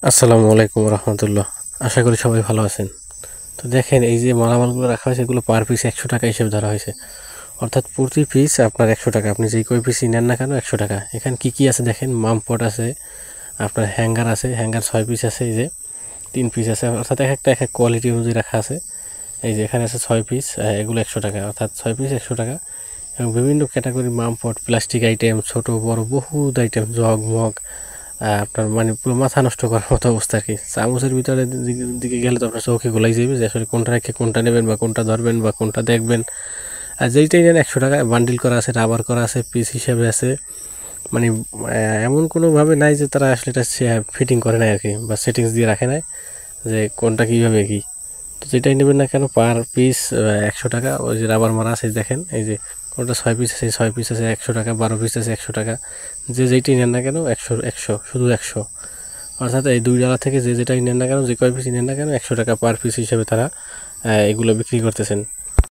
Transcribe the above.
আসসালামু আলাইকুম রহমতুল্লাহ। আশা করি সবাই ভালো আছেন। তো দেখেন, এই যে মালামালগুলো রাখা হয়েছে এগুলো পার পিস 100 টাকা হিসেবে ধরা হয়েছে, অর্থাৎ প্রতি পিস আপনার 100 টাকা। আপনি যেই কয় পিসই নেন না কেন 100 টাকা। এখানে কি কি আছে দেখেন, মামপট আছে, আপনার হ্যাঙ্গার আছে, হ্যাঙ্গার 6 পিস আছে, এই যে 3 পিস আছে, অর্থাৎ এক একটা এক এক কোয়ালিটি অনুযায়ী রাখা আছে। এই যে এখানে আছে 6 পিস, এগুলো 100 টাকা, অর্থাৎ 6 পিস 100 টাকা। এবং বিভিন্ন ক্যাটাগরির মামপট, প্লাস্টিক আইটেম, ছোট বড় বহুত আইটেম, জগ মগ, আপনার মানে পুরো মাথা নষ্ট করার মতো অবস্থা আর কি। চামচের ভিতরে দিকে গেলে তো আপনার চোখে গোলাই যাবে যে আসলে কোনটা রেখে কোনটা নেবেন বা কোনটা ধরবেন বা কোনটা দেখবেন। আর যেইটাই নেন 100 টাকা। বান্ডিল করা আছে, রাবার করা আছে, পিস হিসেবে আছে। মানে এমন কোনোভাবে নাই যে তারা আসলে এটা ফিটিং করে নাই আর কি, বা সেটিংস দিয়ে রাখে নাই যে কোনটা কীভাবে কী। তো যেটাই নেবেন না কেন পার পিস 100 টাকা। ওই যে রাবার মারা আছে দেখেন, এই যে কোনটা 6 পিস আছে, 6 পিস আছে 100 টাকা, 12 পিস আছে 100 টাকা। যে যেইটাই নেন না কেন 100 শুধু 100। অর্থাৎ এই 2 ডালা থেকে যে যেটাই নেন না কেন, যে কয় পিস নেন না কেন 100 টাকা পার পিস হিসেবে তারা এগুলো বিক্রি করতেছেন।